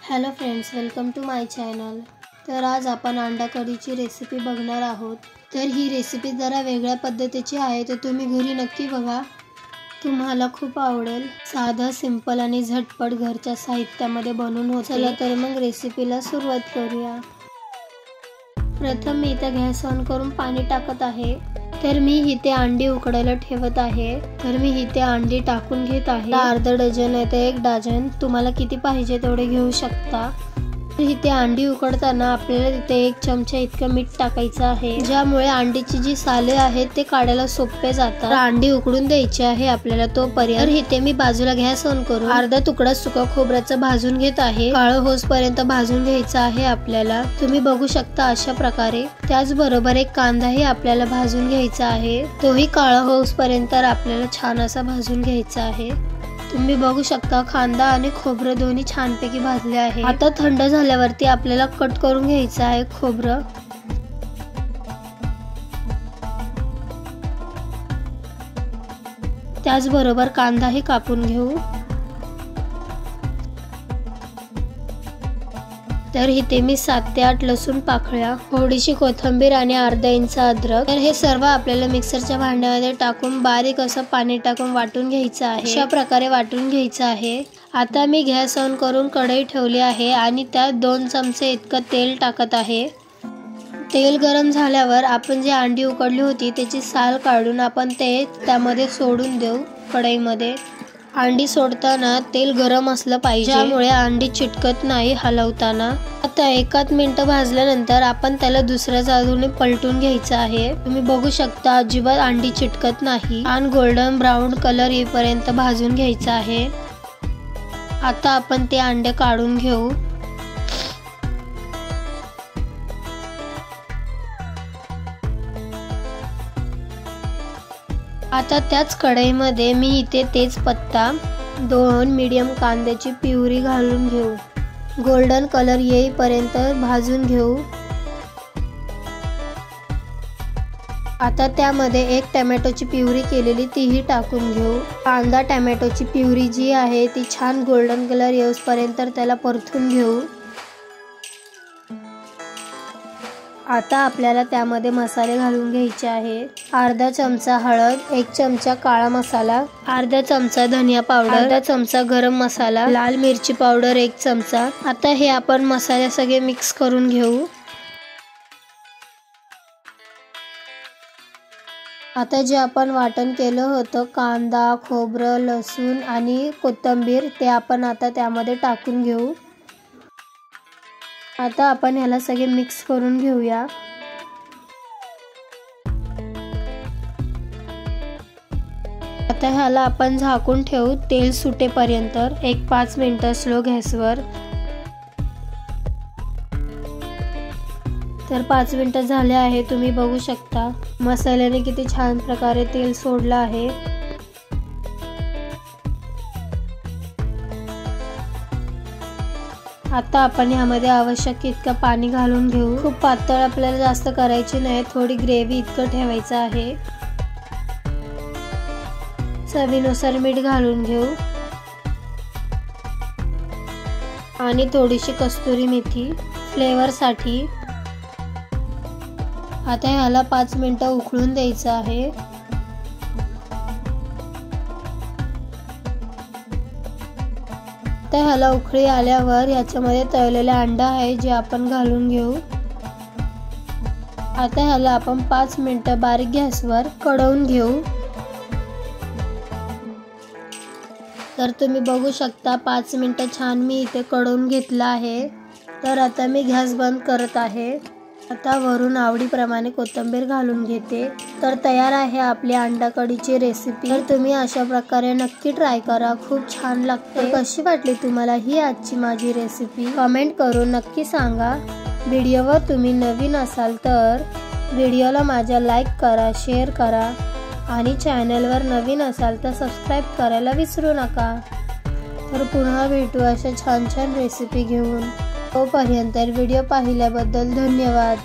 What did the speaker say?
Hello friends, welcome to my channel. तर आज आपण अंडा कढीची रेसिपी बघणार आहोत। तर ही रेसिपी जरा वेगळ्या पद्धतीची आहे, तर तुम्ही घरी नक्की बघा, तुम्हाला खूप आवडेल। साधा, सिंपल आणि झटपट घरच्या साहित्यामध्ये बनवून होते। चला तर मग रेसिपीला सुरुवात करूया। प्रथम मी इथे गॅस ऑन करून पाणी टाकत आहे। तर मी इथे अंडी उकडायला ठेवत आहे। तर मी इथे अंडी टाकून घेत आहे। अर्धा डझन आहे, तर 1 डझन तुम्हाला किती पाहिजे तेवढे घेऊ शकता। तर इथे अंडी उकडताना आपल्याला तिथे 1 चमचा इतकं मीठ टाकायचं आहे, ज्यामुळे अंडीची जी साले आहेत ते काढायला सोपे जातात। तर अंडी उकडून द्यायची आहे आपल्याला तोपर्यंत। तर इथे मी बाजूला गॅस ऑन करून अर्धा तुकडा सुका खोबऱ्याचा भाजून घेत आहे। काळं होसपर्यंत भाजून घ्यायचं आहे आपल्याला। तुम्ही बघू शकता अशा प्रकारे। त्याचबरोबर 1 कांदाही आपल्याला भाजून घ्यायचा आहे, तोही काळा होसपर्यंत आपल्याला छान असा भाजून घ्यायचा आहे। तुम्ही बघू शकता कांदा आणि खोबरं दोन्ही छानपैकी भाजले आहे। आता थंड झाल्यावरती आपल्याला कट करून घ्यायचं आहे खोबरं। त्याचबरोबर कांदाही कापून घेऊ। तर इथे मी 7 ते 8 लसूण पाकळ्या, थोडीशी कोथिंबीर आणि अर्धा इंच अद्रक। तर हे सर्व आपल्याला मिक्सरच्या भांड्यामध्ये टाकून बारीक असं पाणी टाकून वाटून घ्यायचं आहे। अशा प्रकारे वाटून घ्यायचं आहे। आता मी गॅस ऑन करून कढई ठेवली आहे आणि त्यात 2 चमचे इतकं तेल टाकत आहे। तेल गरम झाल्यावर आपण जी अंडी उकडली होती त्याची साल काढून आपण ते त्यामध्ये सोडून देऊ कढईमध्ये। अंडी सोडताना तेल गरम असलं पाहिजे, ज्यामुळे अंडी चिटकत नाही हलवताना। आता 1 मिनिट भाजल्यानंतर आपण त्याला दुसऱ्या बाजूने पलटून घ्यायचं आहे। तुम्ही बघू शकता अजिबात अंडी चिटकत नाही आणि गोल्डन ब्राऊन कलर येईपर्यंत भाजून घ्यायचा आहे। आता आपण ते अंडे काढून घेऊ। आता त्याच कढईमध्ये मी इथे तेजपत्ता, 2 मीडियम कांद्याची प्युरी घालून घेऊ। गोल्डन कलर येईपर्यंत भाजून घेऊ। आता त्यामध्ये 1 टोमॅटोची प्युरी केलेली तीही टाकून घेऊ। कांदा टोमॅटोची प्युरी जी आहे ती छान गोल्डन कलर येऊपर्यंत त्याला परतून घेऊ। आता आपल्याला त्यामध्ये मसाले घालून घ्यायचे आहे। अर्धा चमचा हळद, 1 चमचा काळा मसाला, अर्धा चमचा धनिया पावडर, अर्धा चमचा गरम मसाला, लाल मिरची पावडर 1 चमचा। आता हे आपण मसाले सगळे मिक्स करून घेऊ। आता जे आपण वाटण केलं होतं कांदा, खोबरं, लसूण आणि कोथिंबीर, ते आपण आता त्यामध्ये टाकून घेऊ। आता आपण ह्याला सगळे मिक्स करून घेऊया। आता ह्याला आपण झाकून ठेवू तेल सुटेपर्यंत 5 मिनिटं स्लो गॅसवर। तर 5 मिनिटं झाले आहे। तुम्ही बघू शकता मसाल्याने किती छान प्रकारे तेल सोडलं आहे। आता आपण यामध्ये आवश्यक इतकं पाणी घालून घेऊ। खूप पातळ आपल्याला जास्त करायची नाही, थोडी ग्रेव्ही इतकं ठेवायचं आहे। चवीनुसार मीठ घालून घेऊ आणि थोडीशी कस्तुरी मेथी फ्लेवरसाठी। आता ह्याला 5 मिनिटं उकळून द्यायचं आहे। आता ह्याला उकळी आल्यावर याच्यामध्ये तळलेला अंडा आहे जे आपण घालून घेऊ। आता ह्याला आपण 5 मिनिटं बारीक गॅसवर कढवून घेऊ। तर तुम्ही बघू शकता 5 मिनिटं छान मी इथे कढवून घेतलं आहे। तर आता मी गॅस बंद करत आहे। आता वरून आवडीप्रमाणे कोथिंबीर घालून घेते। तर तयार आहे आपली अंडा कढीची रेसिपी। तर तुम्ही अशा प्रकारे नक्की ट्राय करा, खूप छान लागते। कशी वाटली तुम्हाला ही आजची माझी रेसिपी कमेंट करून नक्की सांगा। व्हिडिओवर तुम्ही नवीन असाल तर व्हिडिओला माझ्या लाईक करा, शेअर करा आणि चॅनलवर नवीन असाल तर सबस्क्राईब करायला विसरू नका। तर पुन्हा भेटू अशा छान छान रेसिपी घेऊन। तोपर्यंत व्हिडिओ पाहिल्याबद्दल धन्यवाद।